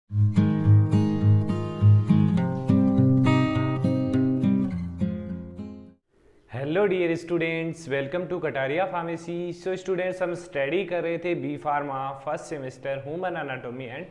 Hello dear students, welcome to Kataria pharmacy. So students, हम study कर रहे थे B pharma first semester human anatomy and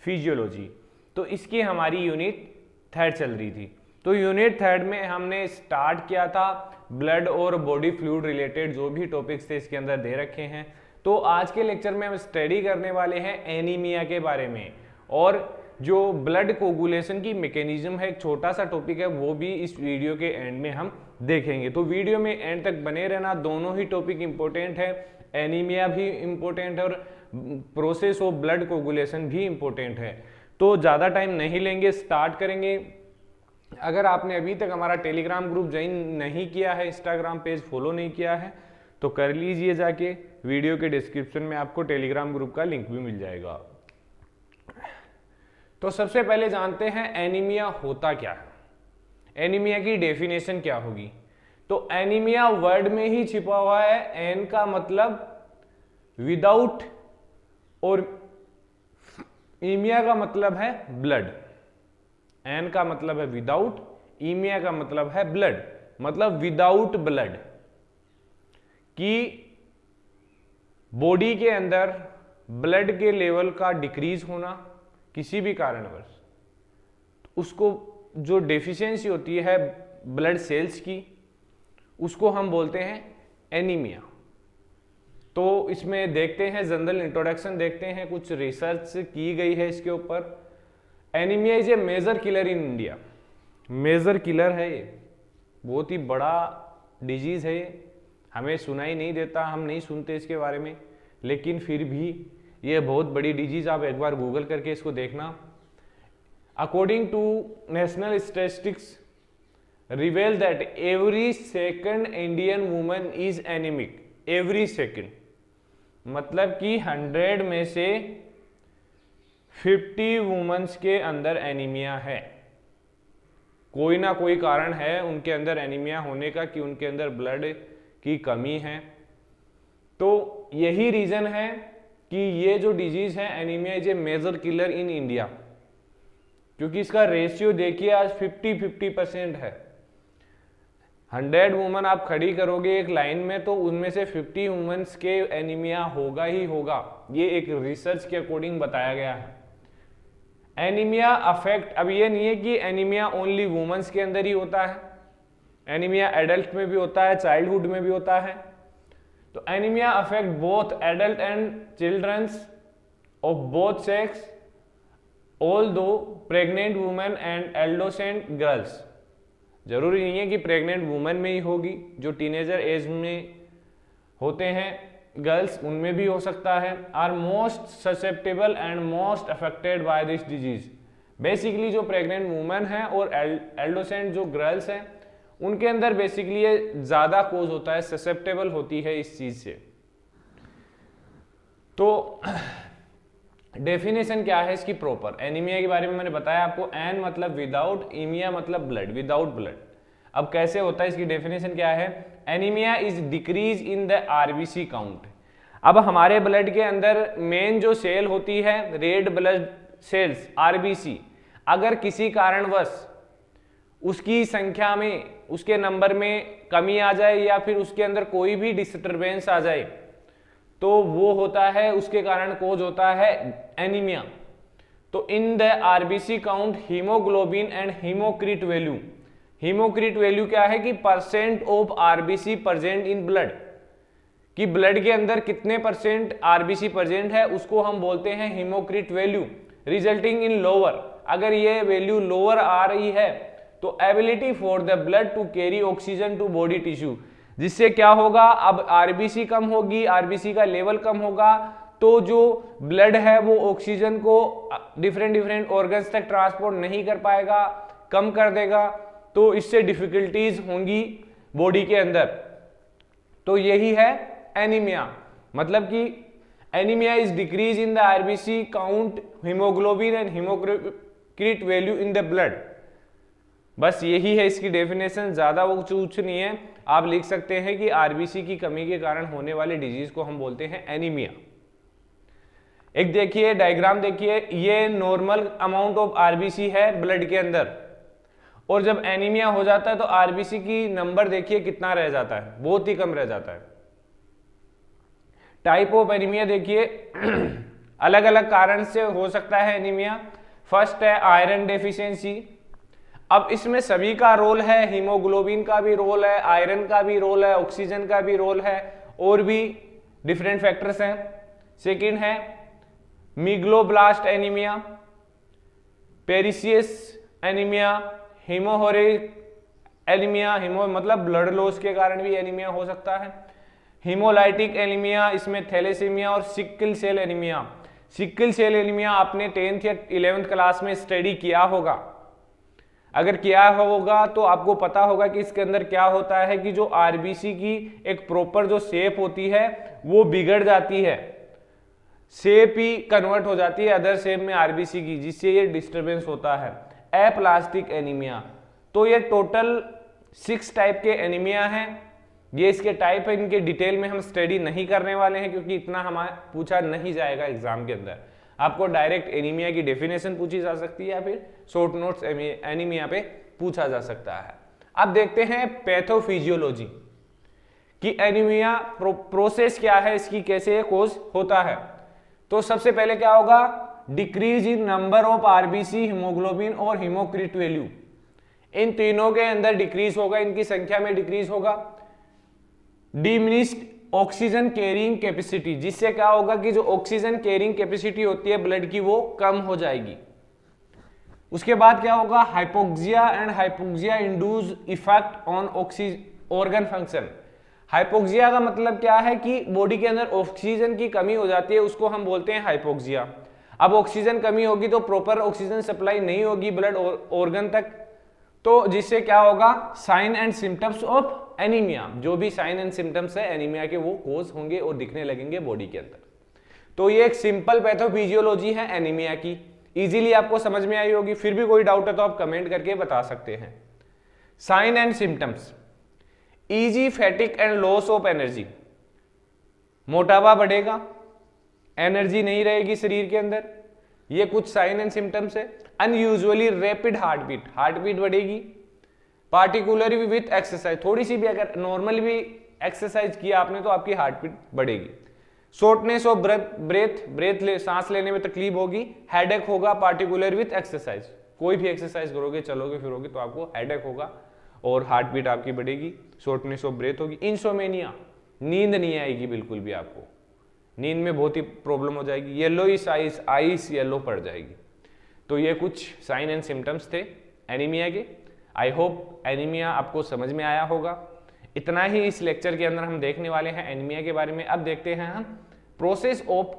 physiology. तो इसकी हमारी यूनिट थर्ड चल रही थी। तो यूनिट थर्ड में हमने स्टार्ट किया था ब्लड और बॉडी फ्लूइड रिलेटेड जो भी टॉपिक्स थे इसके अंदर दे रखे हैं। तो आज के लेक्चर में हम स्टडी करने वाले हैं एनीमिया के बारे में, और जो ब्लड कोगुलेशन की मैकेनिज्म है, एक छोटा सा टॉपिक है, वो भी इस वीडियो के एंड में हम देखेंगे। तो वीडियो में एंड तक बने रहना, दोनों ही टॉपिक इंपॉर्टेंट है, एनीमिया भी इंपॉर्टेंट है और प्रोसेस ऑफ ब्लड कोगुलेशन भी इंपॉर्टेंट है। तो ज़्यादा टाइम नहीं लेंगे, स्टार्ट करेंगे। अगर आपने अभी तक हमारा टेलीग्राम ग्रुप ज्वाइन नहीं किया है, इंस्टाग्राम पेज फॉलो नहीं किया है, तो कर लीजिए जाके। वीडियो के डिस्क्रिप्शन में आपको टेलीग्राम ग्रुप का लिंक भी मिल जाएगा। तो सबसे पहले जानते हैं एनीमिया होता क्या है, एनीमिया की डेफिनेशन क्या होगी। तो एनीमिया वर्ड में ही छिपा हुआ है। एन का मतलब विदाउट और ईमिया का मतलब है ब्लड। एन का मतलब है विदाउट, ईमिया का मतलब है ब्लड, मतलब विदाउट ब्लड। कि बॉडी के अंदर ब्लड के लेवल का डिक्रीज होना किसी भी कारणवश, उसको जो डेफिशिएंसी होती है ब्लड सेल्स की, उसको हम बोलते हैं एनीमिया। तो इसमें देखते हैं जनरल इंट्रोडक्शन, देखते हैं कुछ रिसर्च की गई है इसके ऊपर। Anaemia is a major killer in India. Major killer है ये, बहुत ही बड़ा डिजीज है ये। हमें सुनाई नहीं देता, हम नहीं सुनते इसके बारे में, लेकिन फिर भी ये बहुत बड़ी डिजीज। आप एक बार गूगल करके इसको देखना। According to national statistics reveal that every second Indian woman is anaemic. Every second मतलब कि 100 में से 50 वुमेन्स के अंदर एनीमिया है। कोई ना कोई कारण है उनके अंदर एनीमिया होने का, कि उनके अंदर ब्लड की कमी है। तो यही रीजन है कि ये जो डिजीज है anaemia is a major killer in India, क्योंकि इसका रेशियो देखिए आज 50-50% है। 100 वुमेन आप खड़ी करोगे एक लाइन में, तो उनमें से 50 वुमेन्स के एनीमिया होगा ही होगा। ये एक रिसर्च के अकॉर्डिंग बताया गया है। एनीमिया अफेक्ट, अब ये नहीं है कि एनीमिया ओनली वुमेन्स के अंदर ही होता है, एनीमिया एडल्ट में भी होता है, चाइल्डहुड में भी होता है। तो anaemia affect both adult and childrens of both sex, although pregnant women and adolescent girls. जरूरी नहीं है कि प्रेग्नेंट वुमेन में ही होगी, जो टीनेजर एज में होते हैं गर्ल्स, उनमें भी हो सकता है। Are most susceptible and most affected by this disease. Basically जो प्रेग्नेंट वुमेन है और एडोलेसेंट जो गर्ल्स हैं, उनके अंदर बेसिकली ये ज्यादा कोज होता है, ससेप्टेबल होती है इस चीज से। तो डेफिनेशन क्या है इसकी प्रॉपर, एनीमिया के बारे में मैंने बताया आपको। एन मतलब विदाउट, ईमिया मतलब ब्लड, विदाउट ब्लड। अब कैसे होता है, इसकी डेफिनेशन क्या है। Anaemia is decrease in the RBC count. अब हमारे ब्लड के अंदर मेन जो सेल होती है रेड ब्लड सेल्स, आरबीसी, अगर किसी कारणवश उसकी संख्या में, उसके नंबर में कमी आ जाए, या फिर उसके अंदर कोई भी डिस्टरबेंस आ जाए, तो वो होता है, उसके कारण कोज होता है एनीमिया। तो in the RBC count haemoglobin and haematocrit value. Haematocrit value क्या है कि percent of RBC present in blood, कि ब्लड के अंदर कितने परसेंट आरबीसी प्रेजेंट है, उसको हम बोलते हैं haematocrit value. Resulting in lower, अगर ये वैल्यू लोअर आ रही है तो ability for the blood to carry oxygen to body tissue, जिससे क्या होगा, अब आरबीसी कम होगी, आरबीसी का लेवल कम होगा, तो जो ब्लड है वो ऑक्सीजन को डिफरेंट ऑर्गन्स तक ट्रांसपोर्ट नहीं कर पाएगा, कम कर देगा। तो इससे डिफिकल्टीज होंगी बॉडी के अंदर। तो यही है एनीमिया, मतलब कि anaemia is decrease in the RBC count, haemoglobin and haematocrit value in the blood. बस यही है इसकी डेफिनेशन, ज्यादा वो कुछ नहीं है। आप लिख सकते हैं कि आरबीसी की कमी के कारण होने वाले डिजीज को हम बोलते हैं एनीमिया। एक देखिए डायग्राम देखिए, ये नॉर्मल अमाउंट ऑफ आरबीसी है ब्लड के अंदर, और जब एनीमिया हो जाता है तो आरबीसी की नंबर देखिए कितना रह जाता है, बहुत ही कम रह जाता है। टाइप ऑफ एनीमिया देखिए अलग अलग कारण से हो सकता है एनीमिया। फर्स्ट है आयरन डेफिशिएंसी। अब इसमें सभी का रोल है, हीमोग्लोबिन का भी रोल है, आयरन का भी रोल है, ऑक्सीजन का भी रोल है, और भी डिफरेंट फैक्टर्स हैं। सेकंड है megaloblast anaemia, pernicious anaemia, haemorrhagic anaemia, haemo मतलब ब्लड लॉस के कारण भी एनीमिया हो सकता है। हीमोलाइटिक एनीमिया, इसमें थैलेसीमिया और sickle cell anaemia. Sickle cell anaemia आपने 10th या 11th क्लास में स्टडी किया होगा, अगर किया होगा तो आपको पता होगा कि इसके अंदर क्या होता है कि जो आरबीसी की एक प्रॉपर जो शेप होती है वो बिगड़ जाती है, शेप ही कन्वर्ट हो जाती है अदर शेप में आरबीसी की, जिससे ये डिस्टरबेंस होता है। एप्लास्टिक एनीमिया, तो ये टोटल 6 टाइप के एनीमिया हैं। ये इसके टाइप है, इनके डिटेल में हम स्टडी नहीं करने वाले हैं क्योंकि इतना हमारा पूछा नहीं जाएगा एग्जाम के अंदर। आपको डायरेक्ट एनीमिया की डेफिनेशन पूछी जा सकती है या फिर शॉर्ट नोट्स एनीमिया पे पूछा जा सकता है। अब देखते हैं पैथोफिजियोलॉजी कि एनीमिया प्रोसेस क्या है, इसकी कैसे कोज होता है। तो सबसे पहले क्या होगा, decrease in number of RBC, haemoglobin और हीमोक्रिट वैल्यू, इन तीनों के अंदर डिक्रीज होगा, इनकी संख्या में डिक्रीज होगा। डिमिनिश्ड ऑक्सीजन कैरिंग कैपेसिटी, जिससे क्या होगा कि जो ऑक्सीजन कैरिंग कैपेसिटी होती है ब्लड की वो कम हो जाएगी। उसके बाद क्या होगा, hypoxia and hypoxia induce effect on organ function. Hypoxia का मतलब क्या है कि बॉडी के अंदर ऑक्सीजन की कमी हो जाती है, उसको हम बोलते हैं हाइपोक्सिया। अब ऑक्सीजन कमी होगी तो प्रॉपर ऑक्सीजन सप्लाई नहीं होगी ब्लड ऑर्गन तक, तो जिससे क्या होगा, sign and symptoms of anaemia, जो भी साइन एंड सिम्टम्स है एनीमिया के वो कोज होंगे और दिखने लगेंगे बॉडी के अंदर। तो ये एक सिंपल पैथोफिजियोलॉजी है एनीमिया की, इजीली आपको समझ में आई होगी। फिर भी कोई डाउट है तो आप कमेंट करके बता सकते हैं। Sign and symptoms, easy fatigue and loss of energy, मोटापा बढ़ेगा, एनर्जी नहीं रहेगी शरीर के अंदर, ये कुछ साइन एंड सिम्टम्स है। Unusually rapid heart beat, heart beat बढ़ेगी। पार्टिकुलरली विथ एक्सरसाइज, थोड़ी सी भी अगर नॉर्मल भी एक्सरसाइज किया आपने तो आपकी हार्ट बीट बढ़ेगी। शॉर्टनेस ऑफ ब्रेथ सांस लेने में तकलीफ होगी। हेडेक होगा पार्टिकुलर विथ एक्सरसाइज, कोई भी एक्सरसाइज करोगे चलोगे फिरोगे तो आपको हेडेक होगा और हार्ट बीट आपकी बढ़ेगी, शॉर्टनेस ऑफ ब्रेथ होगी। इंसोमेनिया, नींद नहीं आएगी बिल्कुल भी, आपको नींद में बहुत ही प्रॉब्लम हो जाएगी। येलोइश आइस येलो पड़ जाएगी। तो ये कुछ साइन एंड सिम्टम्स थे एनीमिया के। आई होप एनीमिया आपको समझ में आया होगा। इतना ही इस लेक्चर के अंदर हम देखने वाले हैं एनीमिया के बारे में। अब देखते हैं हम प्रोसेस ऑफ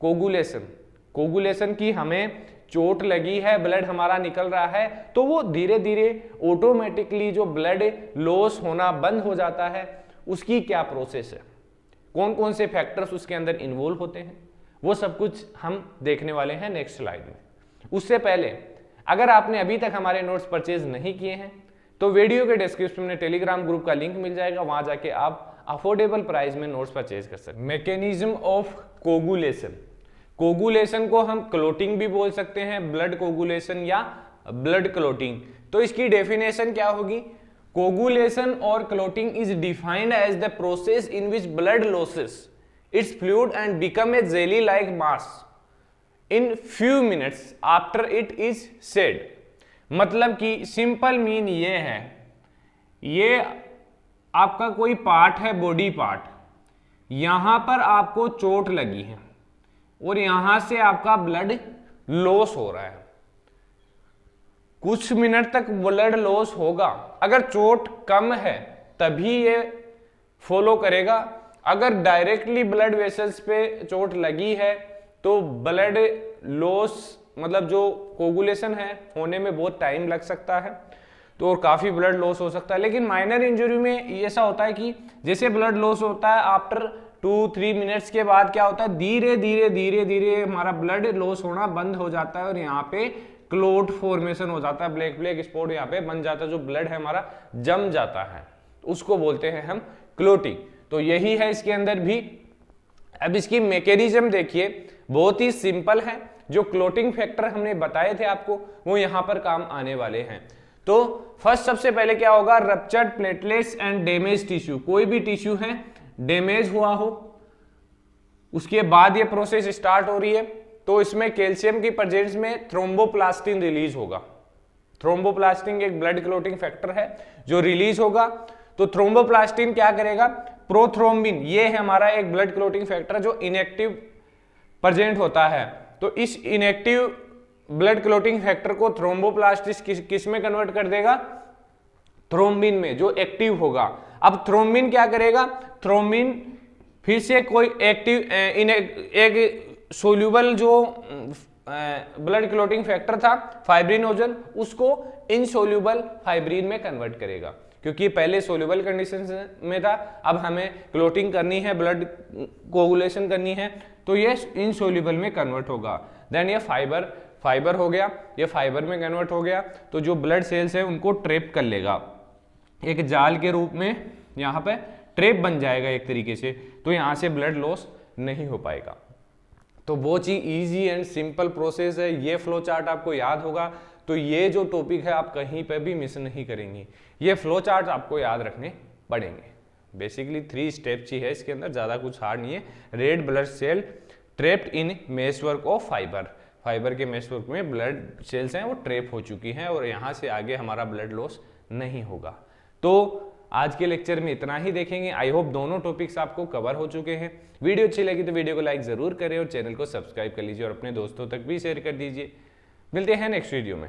कोगुलेशन। कोगुलेशन की हमें चोट लगी है, ब्लड हमारा निकल रहा है, तो वो धीरे धीरे ऑटोमेटिकली जो ब्लड लॉस होना बंद हो जाता है, उसकी क्या प्रोसेस है, कौन कौन से फैक्टर्स उसके अंदर इन्वॉल्व होते हैं, वो सब कुछ हम देखने वाले हैं नेक्स्ट स्लाइड में। उससे पहले अगर आपने अभी तक हमारे नोट्स परचेज नहीं किए हैं तो वीडियो के डिस्क्रिप्शन में टेलीग्राम ग्रुप का लिंक मिल जाएगा, वहां जाके आप अफोर्डेबल प्राइस में नोट्स परचेज कर सकते हैं। मैकेनिज्म ऑफ कोगुलेशन, कोगुलेशन को हम क्लोटिंग भी बोल सकते हैं, ब्लड कोगुलेशन या ब्लड क्लोटिंग। तो इसकी डेफिनेशन क्या होगी, कोगुलेशन और clotting is defined as the process in which blood losses its fluid and become a jelly like mass in few minutes after it is shed. मतलब कि simple mean ये है, ये आपका कोई पार्ट है, बॉडी पार्ट, यहां पर आपको चोट लगी है और यहां से आपका ब्लड लॉस हो रहा है, कुछ मिनट तक ब्लड लॉस होगा। अगर चोट कम है तभी ये फॉलो करेगा, अगर डायरेक्टली ब्लड वेसल्स पे चोट लगी है तो ब्लड लॉस मतलब जो कोगुलेशन है होने में बहुत टाइम लग सकता है, तो और काफी ब्लड लॉस हो सकता है। लेकिन माइनर इंजरी में ऐसा होता है कि जैसे ब्लड लॉस होता है आफ्टर 2-3 मिनट्स के बाद क्या होता है, धीरे धीरे हमारा ब्लड लॉस होना बंद हो जाता है और यहाँ पे क्लोट फॉर्मेशन हो जाता है, ब्लैक स्पॉट यहाँ पे बन जाता है, जो ब्लड है हमारा जम जाता है, उसको बोलते हैं हम क्लोटिंग। तो यही है इसके अंदर भी। अब इसकी मैकेनिज्म देखिए, बहुत ही सिंपल है। जो क्लोटिंग फैक्टर हमने बताए थे आपको वो यहां पर काम आने वाले हैं। तो फर्स्ट सबसे पहले क्या होगा, ruptured platelets and damage tissue. कोई भी टिश्यू है डैमेज हुआ हो, उसके बाद ये प्रोसेस स्टार्ट हो रही है, तो इसमें कैल्शियम की प्रेजेंस में थ्रोम्बोप्लास्टिन रिलीज होगा। थ्रोम्बोप्लास्टिन एक ब्लड क्लोटिंग फैक्टर है जो रिलीज होगा। तो थ्रोम्बोप्लास्टिन क्या करेगा, प्रोथ्रोम्बिन, ये है हमारा एक ब्लड क्लोटिंग फैक्टर जो इनएक्टिव प्रेजेंट होता है। तो इस इनएक्टिव ब्लड क्लोटिंग फैक्टर को थ्रोम्बोप्लास्टिन किस में कन्वर्ट कर देगा, थ्रोम्बिन में, जो एक्टिव होगा। अब थ्रोम्बिन क्या करेगा, थ्रोम्बिन फिर से कोई एक्टिव एक सोल्यूबल जो ब्लड क्लोटिंग फैक्टर था फाइब्रिनोजन, उसको इनसोल्यूबल फाइब्रिन में कन्वर्ट करेगा, क्योंकि पहले सोल्यूबल कंडीशन में था, अब हमें क्लोटिंग करनी है, ब्लड कोगुलेशन करनी है, तो ये इनसोल्यूबल में कन्वर्ट होगा। देन ये फाइबर हो गया, ये फाइबर में कन्वर्ट हो गया, तो जो ब्लड सेल्स है उनको ट्रैप कर लेगा, एक जाल के रूप में यहाँ पे ट्रैप बन जाएगा एक तरीके से, तो यहाँ से ब्लड लॉस नहीं हो पाएगा। तो बहुत ही इजी एंड सिंपल प्रोसेस है, ये फ्लो चार्ट आपको याद होगा तो ये जो टॉपिक है आप कहीं पे भी मिस नहीं करेंगे। ये फ्लो चार्ट आपको याद रखने पड़ेंगे। बेसिकली 3 स्टेप्स ही है इसके अंदर, ज़्यादा कुछ हार्ड नहीं है। Red blood cell trapped in meshwork of fibre, fibre के मेशवर्क में ब्लड सेल्स हैं वो ट्रैप हो चुकी हैं और यहाँ से आगे हमारा ब्लड लॉस नहीं होगा। तो आज के लेक्चर में इतना ही देखेंगे। आई होप दोनों टॉपिक्स आपको कवर हो चुके हैं। वीडियो अच्छी लगी तो वीडियो को लाइक जरूर करें और चैनल को सब्सक्राइब कर लीजिए और अपने दोस्तों तक भी शेयर कर दीजिए। मिलते हैं नेक्स्ट वीडियो में।